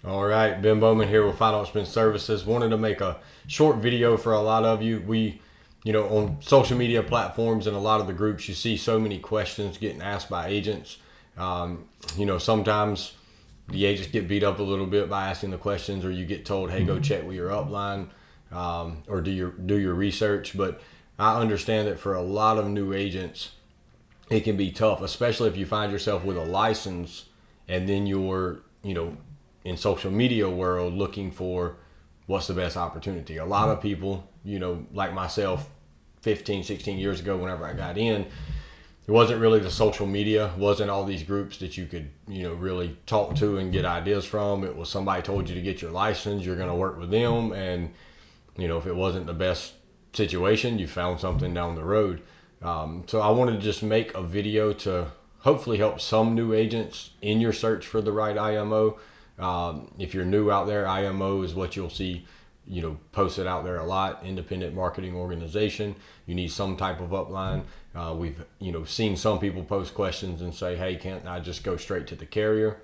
All right, Ben Bowman here with Final Expense Services. Wanted to make a short video for a lot of you. On social media platforms and a lot of the groups, you see so many questions getting asked by agents. Sometimes the agents get beat up a little bit by asking the questions, or you get told, "Hey, go check with your upline, or do your research." But I understand that for a lot of new agents, it can be tough, especially if you find yourself with a license and then you're, in social media world looking for what's the best opportunity. A lot of people, like myself, 15, 16 years ago, whenever I got in, it wasn't really the social media, wasn't all these groups that you could, really talk to and get ideas from. It was somebody told you to get your license, you're going to work with them. And, if it wasn't the best situation, you found something down the road. So I wanted to just make a video to hopefully help some new agents in your search for the right IMO. If you're new out there, IMO is what you'll see, posted out there a lot. Independent marketing organization. You need some type of upline. We've, seen some people post questions and say, "Hey, can't I just go straight to the carrier?"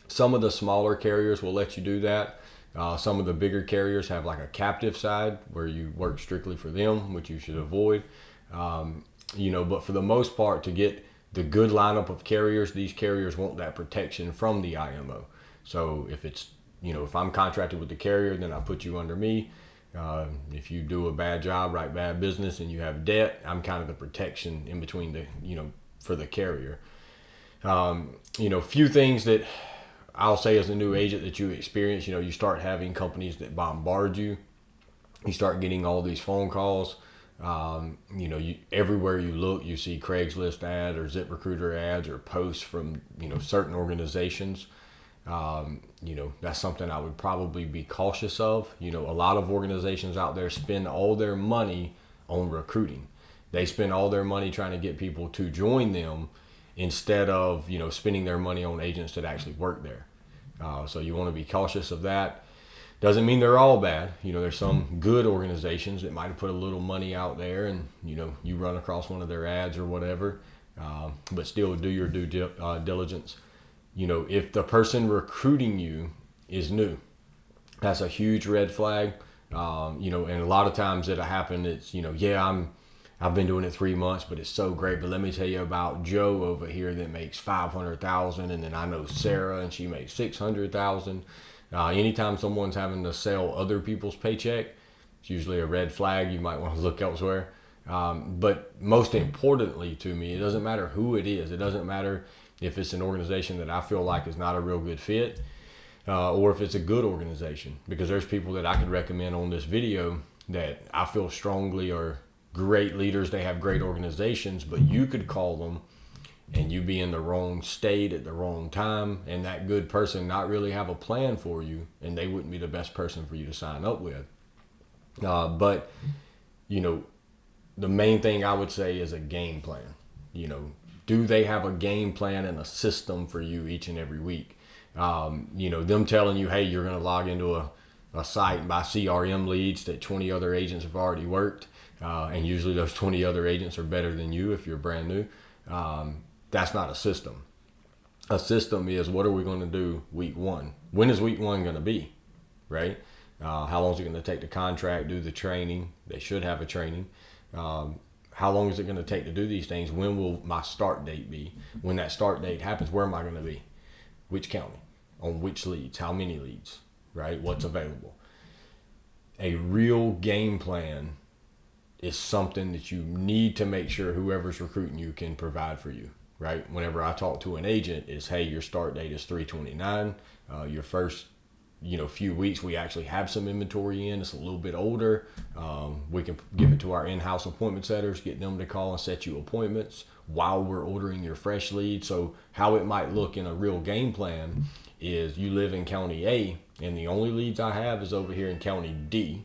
Some of the smaller carriers will let you do that. Some of the bigger carriers have like a captive side where you work strictly for them, which you should avoid. But for the most part, to get the good lineup of carriers, these carriers want that protection from the IMO. So if I'm contracted with the carrier, then I put you under me. If you do a bad job, write bad business, and you have debt, I'm kind of the protection in between for the carrier. Few things that I'll say as a new agent that you experience, you start having companies that bombard you. You start getting all these phone calls. Everywhere you look, you see Craigslist ad or ZipRecruiter ads or posts from, certain organizations. That's something I would probably be cautious of. A lot of organizations out there spend all their money on recruiting. They spend all their money trying to get people to join them instead of, spending their money on agents that actually work there. So you want to be cautious of that. Doesn't mean they're all bad. There's some good organizations that might have put a little money out there and, you run across one of their ads or whatever. But still do your due diligence. If the person recruiting you is new, that's a huge red flag. And a lot of times it'll happen. It's, I've been doing it 3 months, but it's so great. But let me tell you about Joe over here that makes 500,000, and then I know Sarah and she makes 600,000. Anytime someone's having to sell other people's paycheck, it's usually a red flag. You might want to look elsewhere. But most importantly to me, it doesn't matter who it is. It doesn't matter if it's an organization that I feel like is not a real good fit, or if it's a good organization, because there's people that I could recommend on this video that I feel strongly are great leaders. They have great organizations, but you could call them and you be in the wrong state at the wrong time, and that good person not really have a plan for you, and they wouldn't be the best person for you to sign up with. But the main thing I would say is a game plan. Do they have a game plan and a system for you each and every week? Them telling you, "Hey, you're going to log into a site and buy CRM leads that 20 other agents have already worked." And usually those 20 other agents are better than you if you're brand new. That's not a system. A system is, what are we going to do week one? When is week one going to be, right? How long is it going to take to contract, do the training? They should have a training. How long is it going to take to do these things? When will my start date be? When that start date happens, where am I going to be? Which county? On which leads? How many leads? Right? What's available? A real game plan is something that you need to make sure whoever's recruiting you can provide for you, right? Whenever I talk to an agent, is, "Hey, your start date is 3/29. Your first few weeks we actually have some inventory in. It's a little bit older. We can give it to our in-house appointment setters, get them to call and set you appointments while we're ordering your fresh leads." So how it might look in a real game plan is, you live in county A and the only leads I have is over here in county D,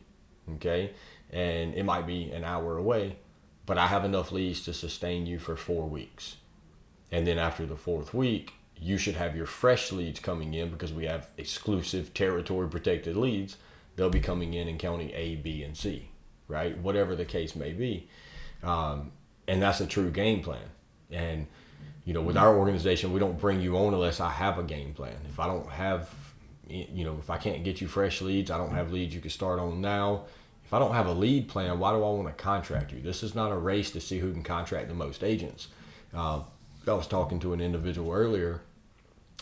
okay? And it might be an hour away, but I have enough leads to sustain you for 4 weeks. And then after the 4th week, you should have your fresh leads coming in, because we have exclusive territory protected leads. They'll be coming in county A, B, and C, right? Whatever the case may be. And that's a true game plan. And, with our organization, we don't bring you on unless I have a game plan. If I don't have, if I can't get you fresh leads, I don't have leads you can start on now. If I don't have a lead plan, why do I want to contract you? This is not a race to see who can contract the most agents. I was talking to an individual earlier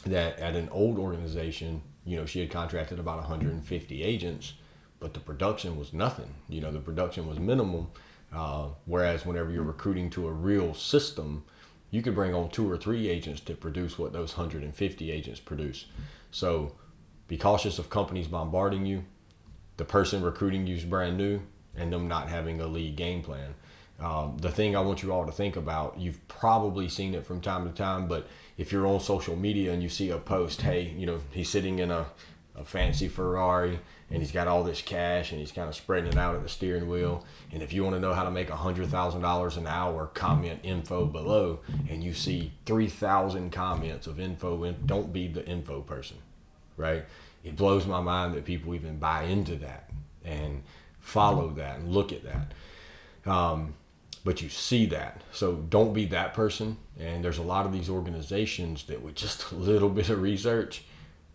that at an old organization, she had contracted about 150 agents, but the production was nothing. The production was minimum. Whereas whenever you're recruiting to a real system, you could bring on 2 or 3 agents to produce what those 150 agents produce. So be cautious of companies bombarding you, the person recruiting you is brand new, and them not having a lead game plan. The thing I want you all to think about, you've probably seen it from time to time, but if you're on social media and you see a post, hey, he's sitting in a fancy Ferrari and he's got all this cash and he's kind of spreading it out at the steering wheel. And if you want to know how to make $100,000 an hour, comment info below, and you see 3,000 comments of info, and don't be the info person, right? It blows my mind that people even buy into that and follow that and look at that. But you see that. So don't be that person. And there's a lot of these organizations that with just a little bit of research,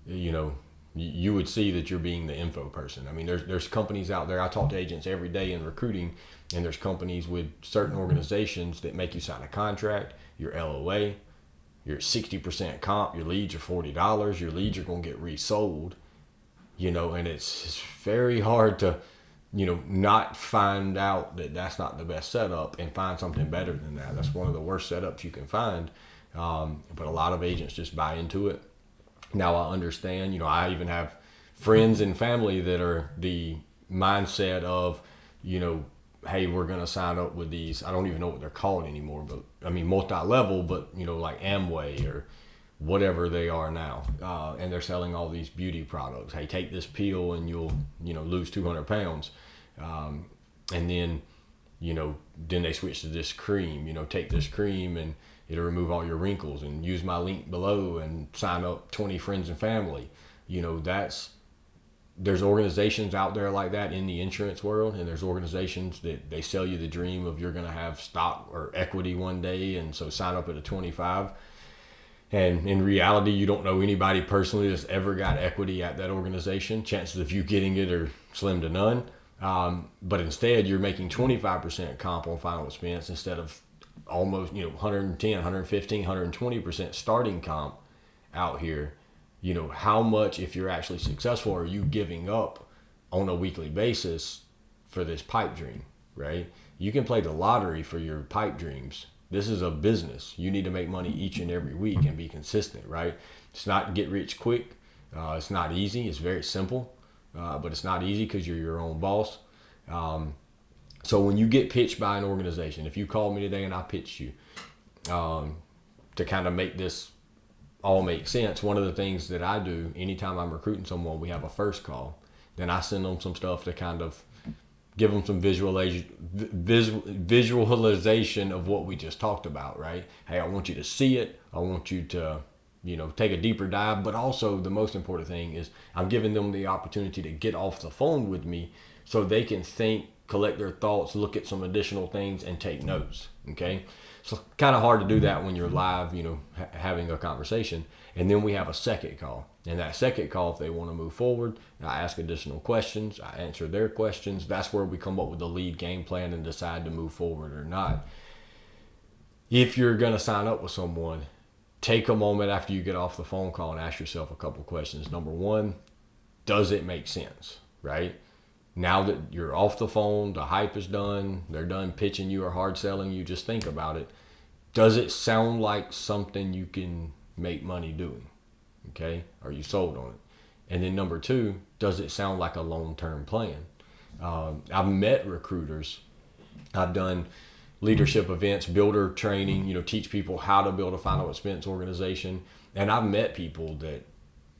you would see that you're being the info person. I mean, there's companies out there. I talk to agents every day in recruiting, and there's companies with certain organizations that make you sign a contract, your LOA, you're at 60% comp, your leads are $40, your leads are going to get resold, and it's very hard to, not find out that that's not the best setup and find something better than that. That's one of the worst setups you can find. But a lot of agents just buy into it. Now I understand, I even have friends and family that are the mindset of, hey, we're going to sign up with these, I don't even know what they're called anymore, but I mean, multi-level, but like Amway or whatever they are now. And they're selling all these beauty products. Hey, take this pill and you'll, lose 200 pounds. And then, then they switch to this cream, take this cream and it'll remove all your wrinkles, and use my link below and sign up 20 friends and family. There's organizations out there like that in the insurance world, and there's organizations that they sell you the dream of you're going to have stock or equity one day, and so sign up at a 25. And in reality, you don't know anybody personally that's ever got equity at that organization. Chances of you getting it are slim to none. But instead, you're making 25% comp on final expense instead of almost 110, 115, 120% starting comp out here. How much, if you're actually successful, are you giving up on a weekly basis for this pipe dream, right? You can play the lottery for your pipe dreams. This is a business. You need to make money each and every week and be consistent, right? It's not get rich quick. It's not easy. It's very simple, but it's not easy because you're your own boss. So when you get pitched by an organization, if you call me today and I pitch you, to kind of make this all make sense, one of the things that I do anytime I'm recruiting someone, we have a first call. Then I send them some stuff to kind of give them some visualization of what we just talked about, right? Hey, I want you to see it. I want you to, take a deeper dive. But also the most important thing is I'm giving them the opportunity to get off the phone with me so they can think, collect their thoughts, look at some additional things, and take notes, okay? So kind of hard to do that when you're live, having a conversation. And then we have a second call. And that second call, if they want to move forward, I ask additional questions. I answer their questions. That's where we come up with the lead game plan and decide to move forward or not. If you're going to sign up with someone, take a moment after you get off the phone call and ask yourself a couple questions. Number one, does it make sense, right? Now that you're off the phone, the hype is done, they're done pitching you or hard selling you, just think about it. Does it sound like something you can make money doing? Okay? Are you sold on it? And then number two, does it sound like a long-term plan? I've met recruiters. I've done leadership events, builder training, teach people how to build a final expense organization. And I've met people that,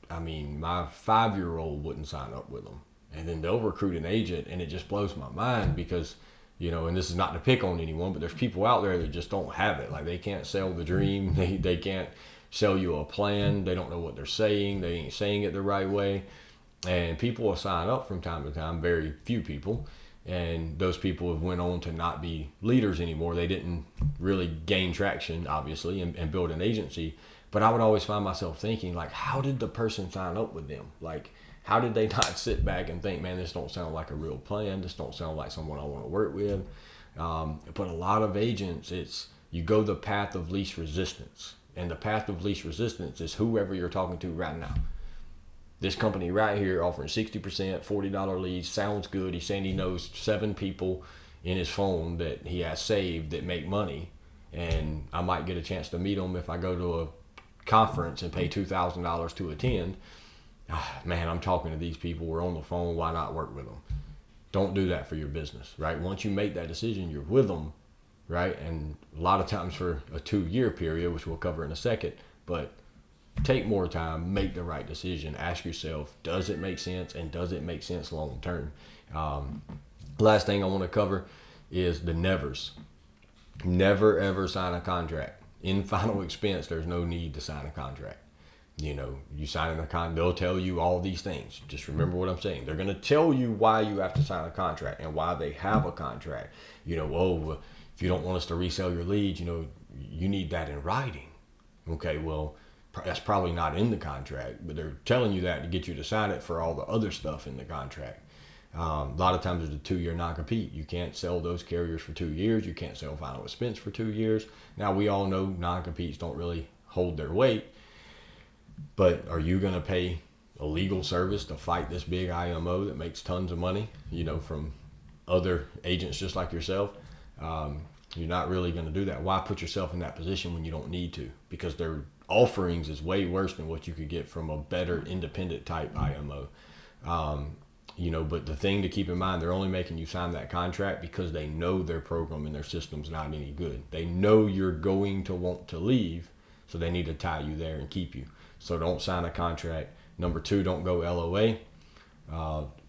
my 5-year-old wouldn't sign up with them. And then they'll recruit an agent, and it just blows my mind because, and this is not to pick on anyone, but there's people out there that just don't have it. Like, they can't sell the dream. They can't sell you a plan. They don't know what they're saying. They ain't saying it the right way. And people will sign up from time to time, very few people. And those people have went on to not be leaders anymore. They didn't really gain traction, obviously, and build an agency. But I would always find myself thinking, like, how did the person sign up with them? Like, how did they not sit back and think, man, this don't sound like a real plan. This don't sound like someone I want to work with. But a lot of agents, it's you go the path of least resistance. And the path of least resistance is whoever you're talking to right now. This company right here offering 60%, $40 leads, sounds good. He's saying he knows 7 people in his phone that he has saved that make money. And I might get a chance to meet them if I go to a conference and pay $2,000 to attend. Man, I'm talking to these people. We're on the phone. Why not work with them? Don't do that for your business, right? Once you make that decision, you're with them, right? And a lot of times for a 2-year period, which we'll cover in a second, but take more time, make the right decision. Ask yourself, does it make sense? And does it make sense long term? Last thing I want to cover is the nevers. Never ever sign a contract. In final expense, there's no need to sign a contract. You sign a contract, they'll tell you all these things. Just remember what I'm saying. They're going to tell you why you have to sign a contract and why they have a contract. If you don't want us to resell your leads, you need that in writing. Okay, well, that's probably not in the contract, but they're telling you that to get you to sign it for all the other stuff in the contract. A lot of times there's a 2-year non-compete. You can't sell those carriers for 2 years. You can't sell final expense for 2 years. Now, we all know non-competes don't really hold their weight, but are you going to pay a legal service to fight this big IMO that makes tons of money, from other agents just like yourself? You're not really going to do that. Why put yourself in that position when you don't need to? Because their offerings is way worse than what you could get from a better independent type IMO. But the thing to keep in mind, they're only making you sign that contract because they know their program and their system's not any good. They know you're going to want to leave, so they need to tie you there and keep you. So don't sign a contract. Number 2, don't go LOA,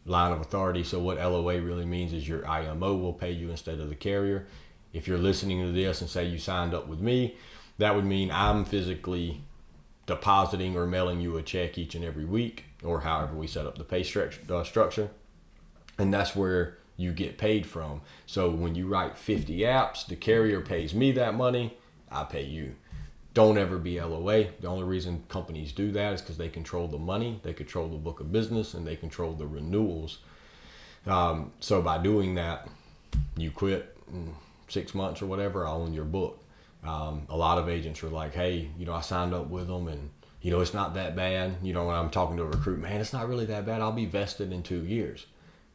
line of authority. So what LOA really means is your IMO will pay you instead of the carrier. If you're listening to this and say you signed up with me, that would mean I'm physically depositing or mailing you a check each and every week, or however we set up the pay structure. And that's where you get paid from. So when you write 50 apps, the carrier pays me that money, I pay you. Don't ever be LOA. The only reason companies do that is because they control the money, they control the book of business, and they control the renewals. So by doing that, you quit in 6 months or whatever, I own your book. A lot of agents are like, hey, I signed up with them and, it's not that bad. When I'm talking to a recruit, man, it's not really that bad. I'll be vested in 2 years.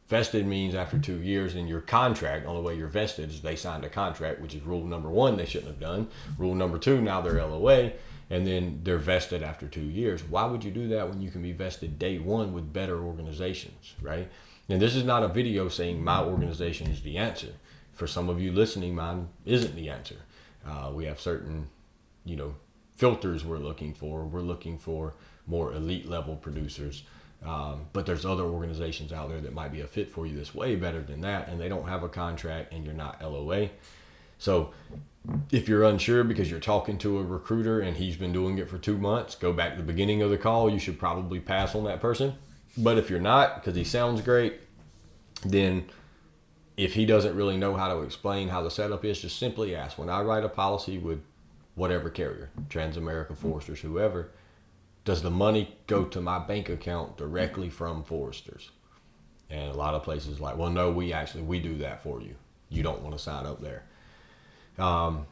Vested means after 2 years in your contract, the only way you're vested is they signed a contract, which is rule number 1 they shouldn't have done. Rule number 2, now they're LOA, and then they're vested after 2 years. Why would you do that when you can be vested day 1 with better organizations, right? And this is not a video saying my organization is the answer. For some of you listening, mine isn't the answer. We have certain, filters we're looking for. We're looking for more elite level producers. But there's other organizations out there that might be a fit for you that's way better than that, and they don't have a contract and you're not LOA. So if you're unsure because you're talking to a recruiter and he's been doing it for 2 months, go back to the beginning of the call. You should probably pass on that person. But if you're not, because he sounds great, then if he doesn't really know how to explain how the setup is, just simply ask. When I write a policy with whatever carrier, Transamerica, Foresters, whoever, does the money go to my bank account directly from Foresters? And a lot of places like, well, no, we do that for you. You don't want to sign up there.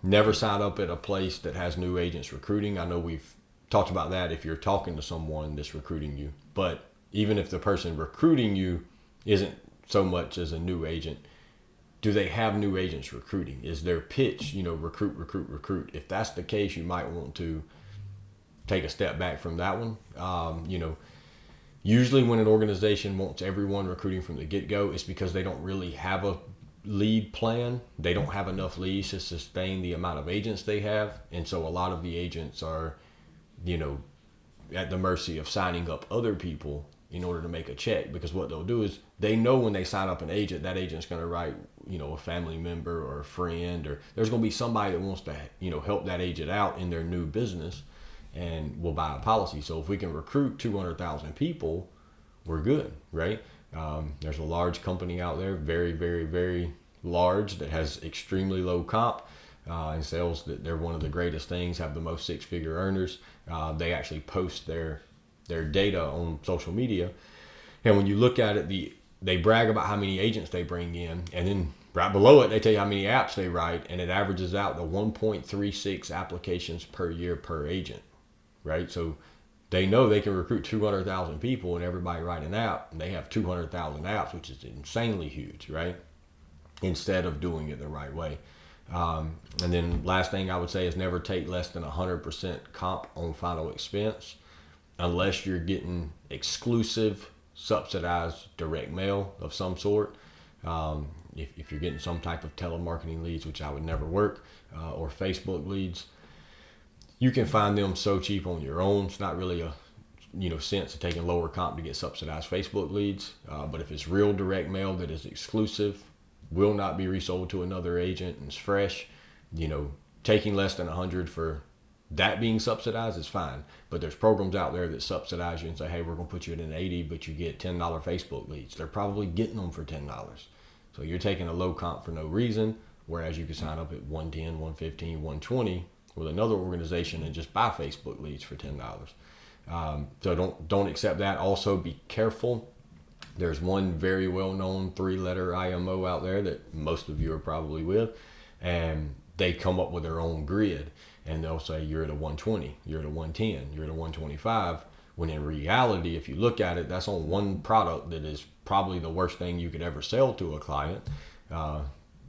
Never sign up at a place that has new agents recruiting. I know we've talked about that if you're talking to someone that's recruiting you. But even if the person recruiting you isn't so much as a new agent, do they have new agents recruiting? Is their pitch, recruit, recruit, recruit? If that's the case, you might want to take a step back from that one. Usually when an organization wants everyone recruiting from the get-go, it's because they don't really have a lead plan. They don't have enough leads to sustain the amount of agents they have. And so a lot of the agents are, at the mercy of signing up other people in order to make a check, because what they'll do is they know when they sign up an agent, that agent's going to write, a family member or a friend, or there's going to be somebody that wants to, help that agent out in their new business and will buy a policy. So if we can recruit 200,000 people, we're good, right? There's a large company out there, very, very, very large, that has extremely low comp. in sales, that they're one of the greatest things, have the most six-figure earners. They actually post their data on social media. And when you look at it, they brag about how many agents they bring in, and then right below it, they tell you how many apps they write, and it averages out to 1.36 applications per year per agent, right? So they know they can recruit 200,000 people and everybody write an app, and they have 200,000 apps, which is insanely huge, right? Instead of doing it the right way. And then last thing I would say is never take less than 100% comp on final expense unless you're getting exclusive subsidized direct mail of some sort. If you're getting some type of telemarketing leads, which I would never work, or Facebook leads, you can find them so cheap on your own. It's not really a sense of taking lower comp to get subsidized Facebook leads. But if it's real direct mail that is exclusive, will not be resold to another agent, and is fresh, taking less than 100 for that being subsidized is fine. But there's programs out there that subsidize you and say, hey, we're going to put you at an 80, but you get $10 Facebook leads. They're probably getting them for $10. So you're taking a low comp for no reason, whereas you can sign up at 110, 115, 120 with another organization and just buy Facebook leads for $10. So don't accept that. Also be careful. There's one very well-known 3-letter IMO out there that most of you are probably with, and they come up with their own grid, and they'll say you're at a 120, you're at a 110, you're at a 125, when in reality, if you look at it, that's on one product that is probably the worst thing you could ever sell to a client.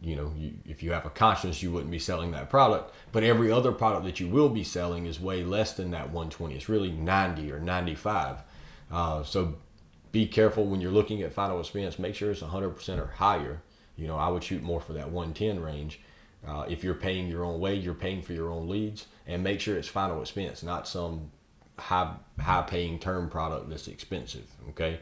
If you have a conscience, you wouldn't be selling that product, but every other product that you will be selling is way less than that 120. It's really 90 or 95. So be careful when you're looking at final expense. Make sure it's 100% or higher. I would shoot more for that 110 range. If you're paying your own way, you're paying for your own leads, and make sure it's final expense, not some high paying term product that's expensive. Okay.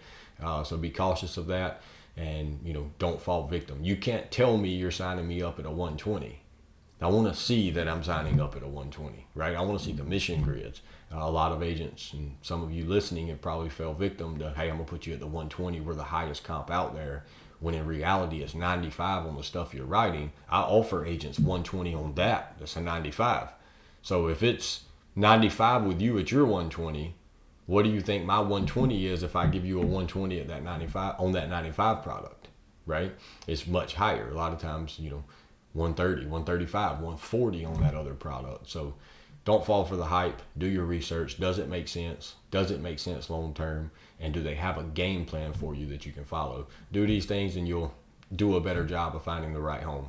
So be cautious of that, and don't fall victim. You can't tell me you're signing me up at a 120. I want to see that I'm signing up at a 120, right? I want to see commission grids. A lot of agents and some of you listening have probably fell victim to, hey, I'm gonna put you at the 120. We're the highest comp out there, when in reality it's 95 on the stuff you're writing. I offer agents 120 on that. That's a 95. So if it's 95 with you at your 120, what do you think my 120 is if I give you a 120 at that 95 on that 95 product, right? It's much higher. A lot of times, 130, 135, 140 on that other product. So don't fall for the hype. Do your research. Does it make sense? Does it make sense long term? And do they have a game plan for you that you can follow? Do these things and you'll do a better job of finding the right home.